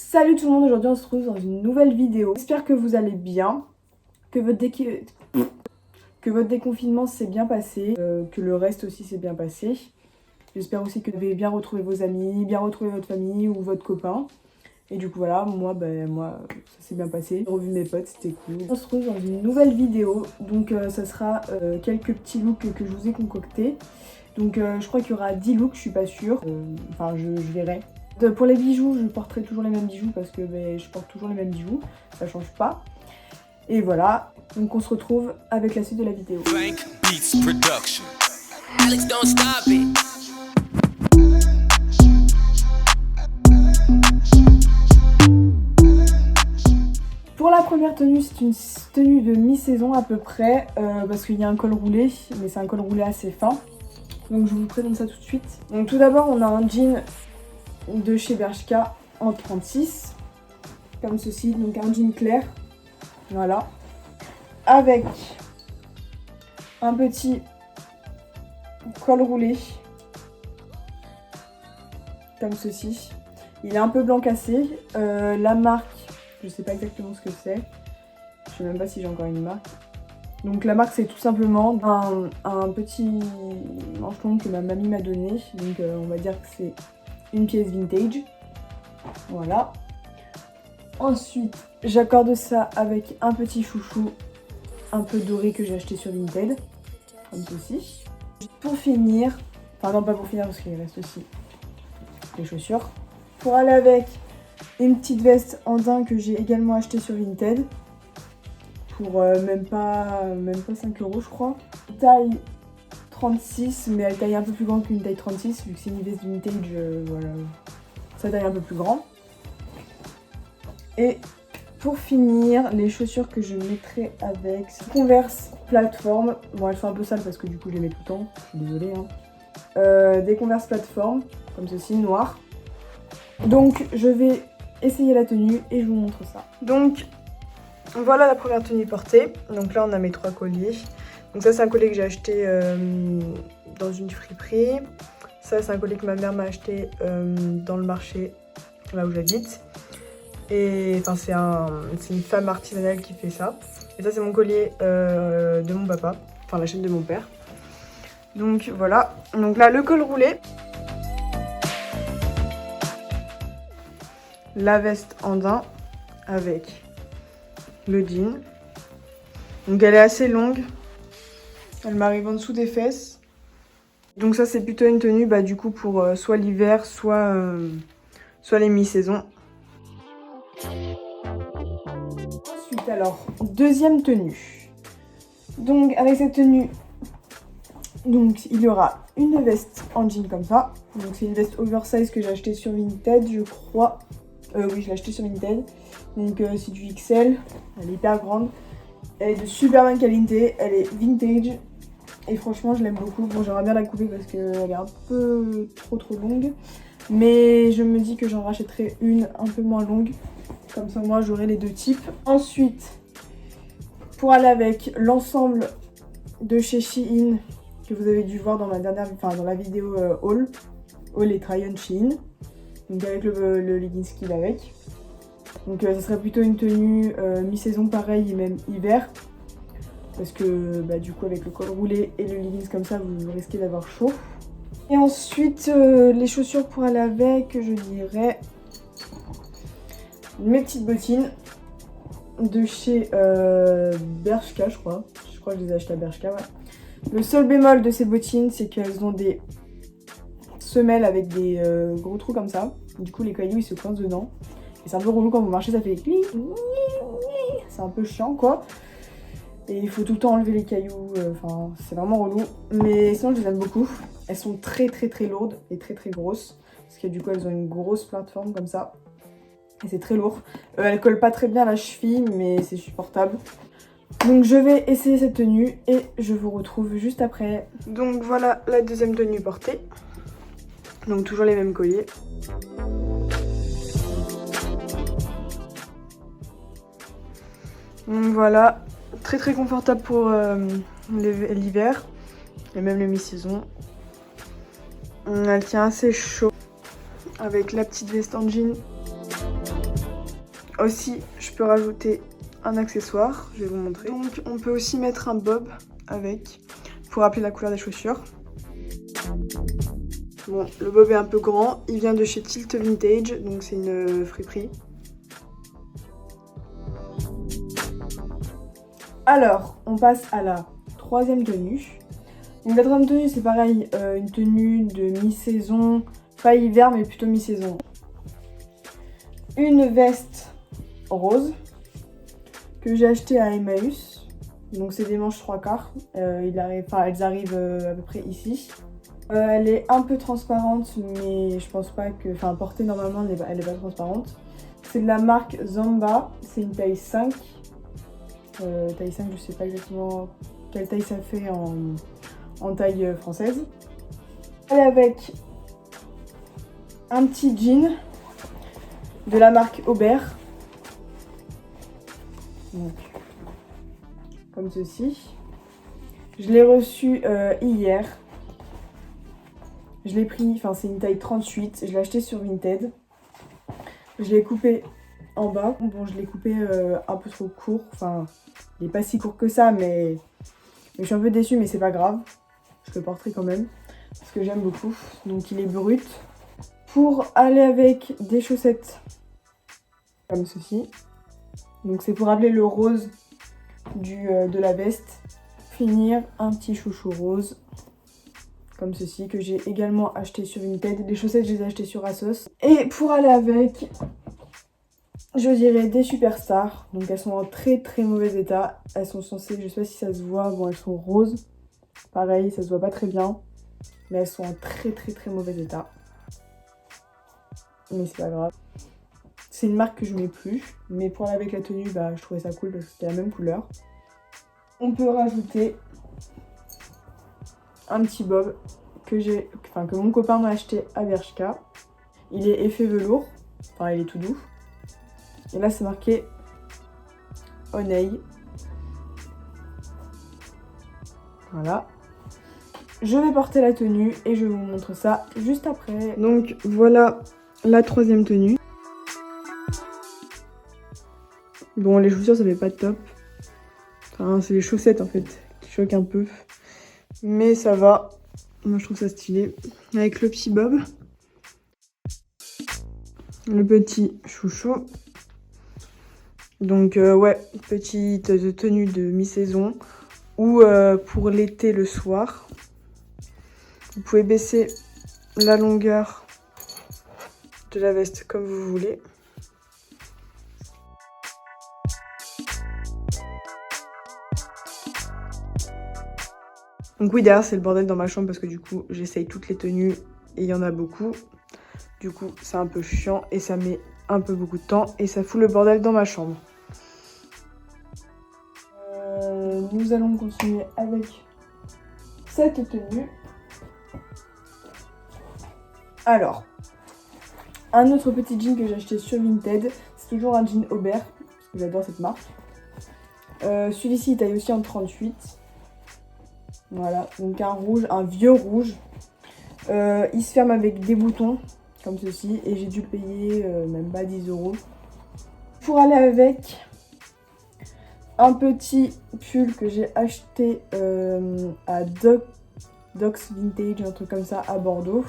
Salut tout le monde, aujourd'hui on se retrouve dans une nouvelle vidéo. J'espère que vous allez bien, que votre déconfinement s'est bien passé, que le reste aussi s'est bien passé. J'espère aussi que vous avez bien retrouvé vos amis, bien retrouvé votre famille ou votre copain. Et du coup voilà, moi ça s'est bien passé. J'ai revu mes potes, c'était cool. On se retrouve dans une nouvelle vidéo, donc ça sera quelques petits looks que je vous ai concoctés. Donc je crois qu'il y aura 10 looks, je suis pas sûre, enfin je verrai. Pour les bijoux, je porterai toujours les mêmes bijoux parce que je porte toujours les mêmes bijoux, ça change pas. Et voilà, donc on se retrouve avec la suite de la vidéo. Pour la première tenue, c'est une tenue de mi-saison à peu près, parce qu'il y a un col roulé, mais c'est un col roulé assez fin. Donc je vous présente ça tout de suite. Donc tout d'abord, on a un jean de chez Bershka en 36, comme ceci, donc un jean clair, voilà, avec un petit col roulé, comme ceci. Il est un peu blanc cassé, la marque, je sais pas exactement ce que c'est, je sais même pas si j'ai encore une marque. Donc la marque c'est tout simplement un petit manche long que ma mamie m'a donné, donc on va dire que c'est une pièce vintage, voilà. Ensuite j'accorde ça avec un petit chouchou un peu doré que j'ai acheté sur Vinted, comme ceci. Pour finir, enfin non pas pour finir parce qu'il reste aussi les chaussures, pour aller avec une petite veste en daim que j'ai également acheté sur Vinted pour même pas 5 € je crois. Taille 36, mais elle taille un peu plus grande qu'une taille 36 vu que c'est une veste vintage, voilà, ça taille un peu plus grand. Et pour finir, les chaussures que je mettrai avec Converse plateforme. Bon, elles sont un peu sales parce que du coup je les mets tout le temps, je suis désolée hein. Des Converse plateforme, comme ceci, noir. Donc je vais essayer la tenue et je vous montre ça. Donc voilà la première tenue portée. Donc là on a mes 3 colliers. Donc ça c'est un collier que j'ai acheté dans une friperie. Ça c'est un collier que ma mère m'a acheté dans le marché là où j'habite. Et enfin c'est une femme artisanale qui fait ça. Et ça c'est mon collier de mon papa, enfin la chaîne de mon père. Donc voilà, donc là le col roulé. La veste en daim avec le jean. Donc elle est assez longue. Elle m'arrive en dessous des fesses. Donc ça c'est plutôt une tenue du coup pour soit l'hiver, soit les mi-saisons. Ensuite alors, deuxième tenue. Donc avec cette tenue, donc il y aura une veste en jean comme ça. Donc c'est une veste oversize que j'ai achetée sur Vinted, je crois. Oui, je l'ai achetée sur Vinted. Donc c'est du XL, elle est hyper grande. Elle est de super bonne qualité, elle est vintage. Et franchement je l'aime beaucoup. Bon, j'aimerais bien la couper parce qu'elle est un peu trop longue. Mais je me dis que j'en rachèterai une un peu moins longue. Comme ça moi j'aurai les deux types. Ensuite, pour aller avec l'ensemble de chez Shein que vous avez dû voir dans dans la vidéo haul et try on Shein. Donc avec le leggings qui va avec. Donc ça serait plutôt une tenue mi-saison pareil et même hiver. Parce que du coup avec le col roulé et le leggings comme ça vous risquez d'avoir chaud. Et ensuite les chaussures pour aller avec, je dirais mes petites bottines de chez Bershka je crois. Je crois que je les ai achetées à Bershka, ouais. Le seul bémol de ces bottines c'est qu'elles ont des semelles avec des gros trous comme ça. Du coup les cailloux ils se coincent dedans. Et c'est un peu relou quand vous marchez, ça fait clic. C'est un peu chiant quoi. Et il faut tout le temps enlever les cailloux, enfin c'est vraiment relou. Mais sinon je les aime beaucoup. Elles sont très lourdes et très grosses. Parce que du coup elles ont une grosse plateforme comme ça. Et c'est très lourd. Elles collent pas très bien à la cheville mais c'est supportable. Donc je vais essayer cette tenue et je vous retrouve juste après. Donc voilà la deuxième tenue portée. Donc toujours les mêmes colliers. Donc voilà, très confortable pour l'hiver et même les mi-saison. Elle tient assez chaud avec la petite veste en jean. Aussi, je peux rajouter un accessoire, je vais vous montrer. Donc on peut aussi mettre un bob avec, pour rappeler la couleur des chaussures. Bon, le bob est un peu grand, il vient de chez Tilt Vintage, donc c'est une friperie. Alors, on passe à la troisième tenue. Donc la troisième tenue, c'est pareil, une tenue de mi-saison, pas hiver mais plutôt mi-saison. Une veste rose que j'ai achetée à Emmaüs. Donc c'est des manches 3/4. Elles arrivent à peu près ici. Elle est un peu transparente, mais je pense pas que... Enfin, portée normalement, elle est pas transparente. C'est de la marque Zamba. C'est une taille 5. Taille 5, je sais pas exactement quelle taille ça fait en taille française. Elle est avec un petit jean de la marque Aubert. Donc, comme ceci. Je l'ai reçu hier. Je l'ai pris, enfin c'est une taille 38, je l'ai acheté sur Vinted. Je l'ai coupé en bas. Bon, je l'ai coupé un peu trop court, enfin il n'est pas si court que ça, mais je suis un peu déçue, mais c'est pas grave. Je le porterai quand même, parce que j'aime beaucoup. Donc il est brut. Pour aller avec des chaussettes comme ceci. Donc c'est pour rappeler le rose de la veste. Finir un petit chouchou rose. Comme ceci, que j'ai également acheté sur Vinted. Les chaussettes, je les ai achetées sur Asos. Et pour aller avec, je dirais des Superstars. Donc elles sont en très très mauvais état. Elles sont censées, je sais pas si ça se voit, bon elles sont roses. Pareil, ça se voit pas très bien. Mais elles sont en très très très mauvais état. Mais c'est pas grave. C'est une marque que je mets plus. Mais pour aller avec la tenue, bah, je trouvais ça cool parce que c'était la même couleur. On peut rajouter un petit bob que mon copain m'a acheté à Bershka. Il est effet velours, enfin il est tout doux. Et là c'est marqué Honey. Voilà. Je vais porter la tenue et je vous montre ça juste après. Donc voilà la troisième tenue. Bon, les chaussures ça fait pas de top. Enfin c'est les chaussettes en fait qui choquent un peu. Mais ça va. Moi je trouve ça stylé. Avec le petit bob. Le petit chouchou. Donc ouais, petite tenue de mi-saison. Ou pour l'été le soir. Vous pouvez baisser la longueur de la veste comme vous voulez. Donc oui, derrière c'est le bordel dans ma chambre parce que du coup j'essaye toutes les tenues et il y en a beaucoup. Du coup c'est un peu chiant et ça met un peu beaucoup de temps et ça fout le bordel dans ma chambre. Nous allons continuer avec cette tenue. Alors, un autre petit jean que j'ai acheté sur Vinted, c'est toujours un jean Aubert, parce que j'adore cette marque. Celui-ci il taille aussi en 38. Voilà, donc un rouge, un vieux rouge. Il se ferme avec des boutons, comme ceci, et j'ai dû le payer même pas 10 €. Pour aller avec, un petit pull que j'ai acheté à Docs Vintage, un truc comme ça, à Bordeaux.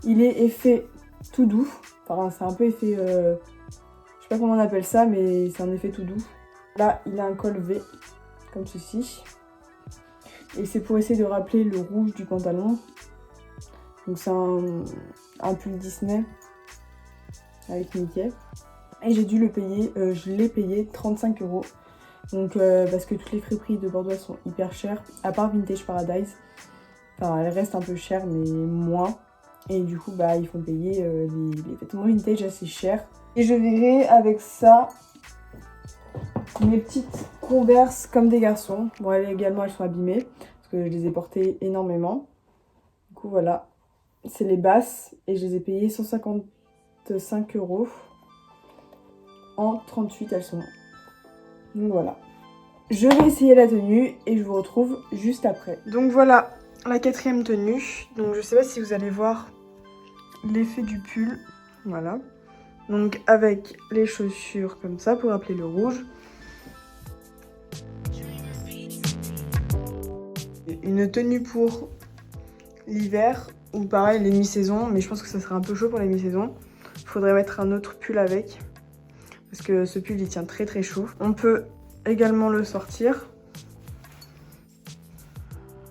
Il est effet tout doux, enfin c'est un peu effet, je sais pas comment on appelle ça, mais c'est un effet tout doux. Là il a un col V, comme ceci. Et c'est pour essayer de rappeler le rouge du pantalon. Donc c'est un pull Disney avec Mickey. Et j'ai dû le payer, je l'ai payé 35 €. Donc parce que toutes les friperies de Bordeaux sont hyper chères, à part Vintage Paradise. Enfin elles restent un peu chères mais moins. Et du coup bah ils font payer les vêtements vintage assez chers. Et je verrai avec ça mes petites Converse comme des garçons. Bon elles également elles sont abîmées parce que je les ai portées énormément. Du coup voilà, c'est les basses et je les ai payées 155 €. En 38 elles sont. Donc voilà. Je vais essayer la tenue et je vous retrouve juste après. Donc voilà la quatrième tenue. Donc je sais pas si vous allez voir l'effet du pull. Voilà. Donc avec les chaussures comme ça pour rappeler le rouge. Une tenue pour l'hiver ou pareil les mi-saisons, mais je pense que ça serait un peu chaud pour les mi-saisons. Il faudrait mettre un autre pull avec parce que ce pull il tient très très chaud. On peut également le sortir.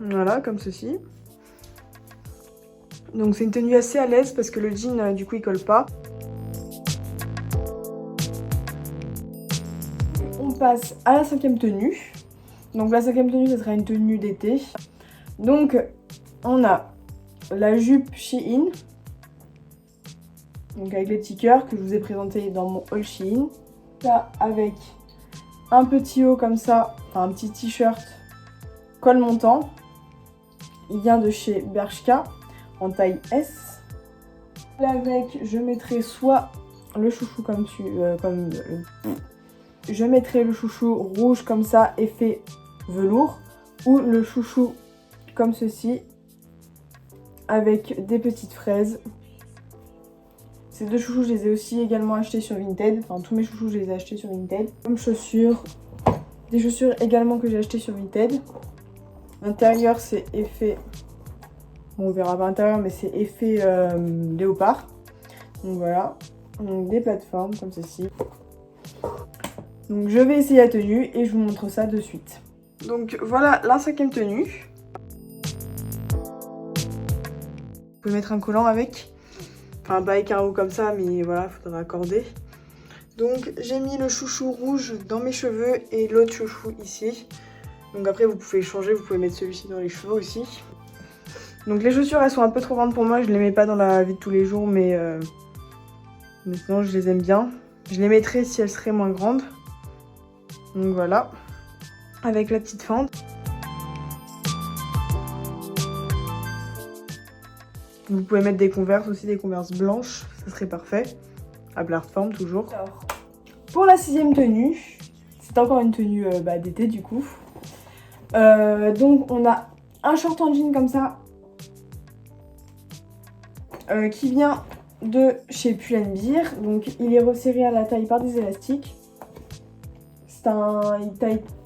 Voilà, comme ceci. Donc c'est une tenue assez à l'aise parce que le jean du coup il colle pas. On passe à la cinquième tenue. Donc la cinquième tenue, ce sera une tenue d'été. Donc on a la jupe Shein. Donc avec les petits cœurs que je vous ai présenté dans mon haul Shein. Ça avec un petit haut comme ça, enfin un petit t-shirt col montant. Il vient de chez Bershka en taille S. Avec, je mettrai soit le chouchou je mettrai le chouchou rouge comme ça, effet velours, ou le chouchou comme ceci, avec des petites fraises. Ces deux chouchous, je les ai aussi également achetés sur Vinted. Enfin, tous mes chouchous, je les ai achetés sur Vinted. Comme chaussures, des chaussures également que j'ai achetées sur Vinted. L'intérieur, c'est effet... Bon, on verra pas l'intérieur, mais c'est effet léopard. Donc voilà. Donc des plateformes comme ceci. Donc je vais essayer la tenue et je vous montre ça de suite. Donc voilà la cinquième tenue. Vous pouvez mettre un collant avec. Enfin pas avec un haut comme ça, mais voilà, il faudra accorder. Donc j'ai mis le chouchou rouge dans mes cheveux et l'autre chouchou ici. Donc après vous pouvez changer, vous pouvez mettre celui-ci dans les cheveux aussi. Donc les chaussures elles sont un peu trop grandes pour moi, je les mets pas dans la vie de tous les jours, mais sinon je les aime bien. Je les mettrai si elles seraient moins grandes. Donc voilà, avec la petite fente. Vous pouvez mettre des Converse aussi, des Converse blanches, ça serait parfait. À plateforme toujours. Alors, pour la sixième tenue, c'est encore une tenue d'été du coup. Donc on a un short en jean comme ça, qui vient de chez Pull&Bear. Donc il est resserré à la taille par des élastiques.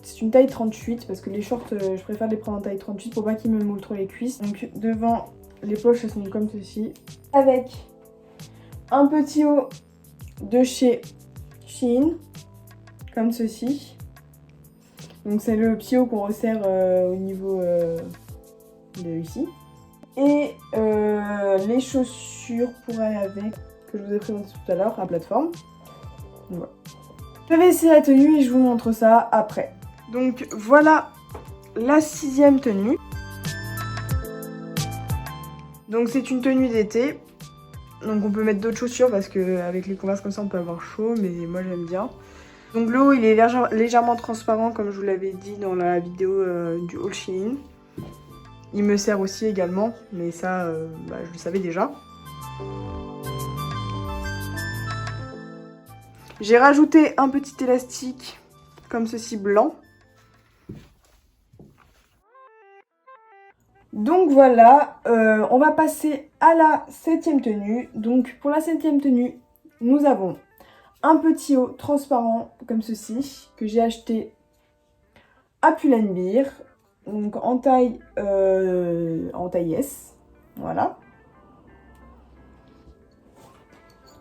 C'est une taille 38 parce que les shorts, je préfère les prendre en taille 38 pour pas qu'ils me moulent trop les cuisses. Donc devant, les poches elles sont comme ceci. Avec un petit haut de chez Shein, comme ceci. Donc c'est le petit haut qu'on resserre au niveau de ici. Et les chaussures pour aller avec, que je vous ai présenté tout à l'heure, à plateforme. Donc, voilà. Je vais essayer la tenue et je vous montre ça après. Donc voilà la sixième tenue. Donc c'est une tenue d'été. Donc on peut mettre d'autres chaussures parce qu'avec les Converse comme ça on peut avoir chaud, mais moi j'aime bien. Donc le haut il est légèrement transparent comme je vous l'avais dit dans la vidéo du haul Shein. Il me sert aussi également, mais ça je le savais déjà. J'ai rajouté un petit élastique comme ceci blanc. Donc voilà, on va passer à la septième tenue. Donc pour la septième tenue, nous avons un petit haut transparent comme ceci que j'ai acheté à Pull&Bear. Donc en taille S. Voilà.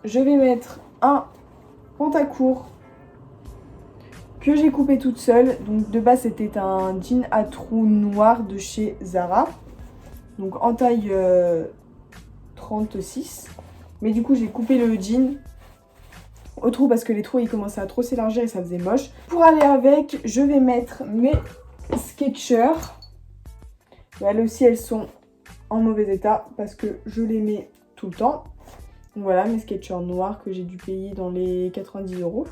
Je vais mettre un pantacourt que j'ai coupé toute seule. Donc de base c'était un jean à trous noir de chez Zara. Donc en taille 36. Mais du coup j'ai coupé le jean au trou parce que les trous ils commençaient à trop s'élargir et ça faisait moche. Pour aller avec, je vais mettre mes Skechers. Elles aussi elles sont en mauvais état parce que je les mets tout le temps. Donc voilà mes Skechers noirs que j'ai dû payer dans les 90 €.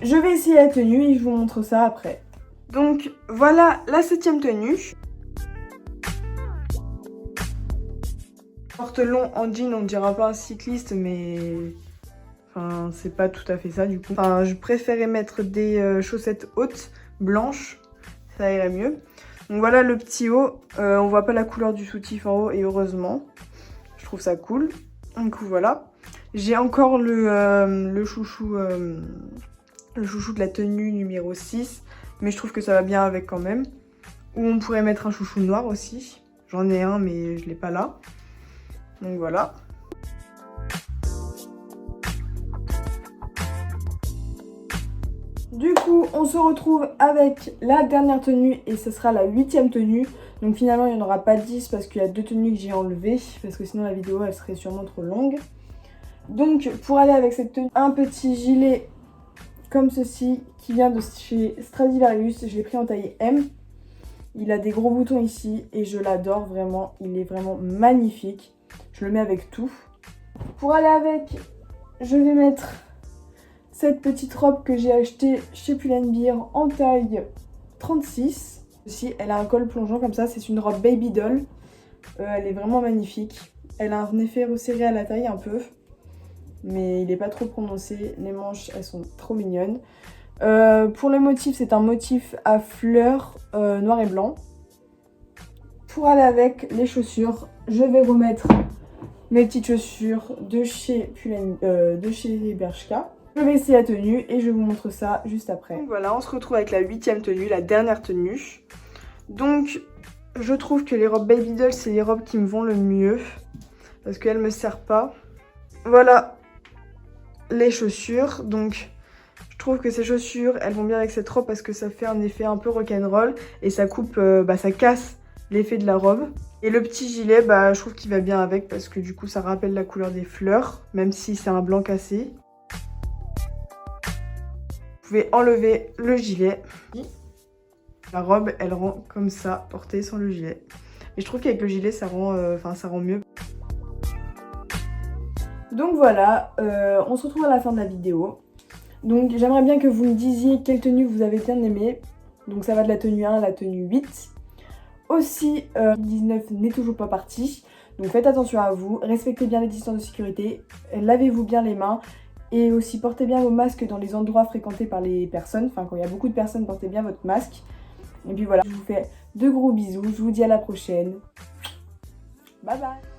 Je vais essayer la tenue et je vous montre ça après. Donc voilà la septième tenue. Short long en jean, on ne dira pas un cycliste, mais enfin c'est pas tout à fait ça du coup. Enfin je préférais mettre des chaussettes hautes blanches, ça irait mieux. Donc voilà le petit haut, on voit pas la couleur du soutif en haut et heureusement, je trouve ça cool. Du coup voilà. J'ai encore le chouchou de la tenue numéro 6, mais je trouve que ça va bien avec quand même. Ou on pourrait mettre un chouchou noir aussi. J'en ai un, mais je l'ai pas là. Donc voilà. Du coup, on se retrouve avec la dernière tenue et ce sera la 8e tenue. Donc finalement, il n'y en aura pas 10 parce qu'il y a 2 tenues que j'ai enlevées. Parce que sinon, la vidéo, elle serait sûrement trop longue. Donc, pour aller avec cette tenue, un petit gilet comme ceci qui vient de chez Stradivarius. Je l'ai pris en taille M. Il a des gros boutons ici et je l'adore vraiment. Il est vraiment magnifique. Je le mets avec tout. Pour aller avec, je vais mettre cette petite robe que j'ai achetée chez Pull&Bear en taille 36. Aussi, elle a un col plongeant comme ça. C'est une robe baby doll. Elle est vraiment magnifique. Elle a un effet resserré à la taille un peu. Mais il n'est pas trop prononcé. Les manches, elles sont trop mignonnes. Pour le motif, c'est un motif à fleurs noir et blanc. Pour aller avec les chaussures, je vais remettre mes petites chaussures de chez Bershka. Je vais essayer la tenue et je vous montre ça juste après. Donc voilà, on se retrouve avec la 8e tenue, la dernière tenue. Donc, je trouve que les robes baby doll, c'est les robes qui me vont le mieux. Parce qu'elles ne me servent pas. Voilà les chaussures. Donc, je trouve que ces chaussures, elles vont bien avec cette robe parce que ça fait un effet un peu rock'n'roll. Et ça coupe, ça casse l'effet de la robe. Et le petit gilet, je trouve qu'il va bien avec parce que du coup, ça rappelle la couleur des fleurs. Même si c'est un blanc cassé. Vous pouvez enlever le gilet. La robe, elle rend comme ça, portée sans le gilet. Et je trouve qu'avec le gilet, ça rend mieux. Donc voilà, on se retrouve à la fin de la vidéo. Donc j'aimerais bien que vous me disiez quelle tenue vous avez bien aimé. Donc ça va de la tenue 1 à la tenue 8. Aussi, 19 n'est toujours pas parti. Donc faites attention à vous, respectez bien les distances de sécurité, lavez-vous bien les mains. Et aussi, portez bien vos masques dans les endroits fréquentés par les personnes. Enfin, quand il y a beaucoup de personnes, portez bien votre masque. Et puis voilà, je vous fais de gros bisous. Je vous dis à la prochaine. Bye bye.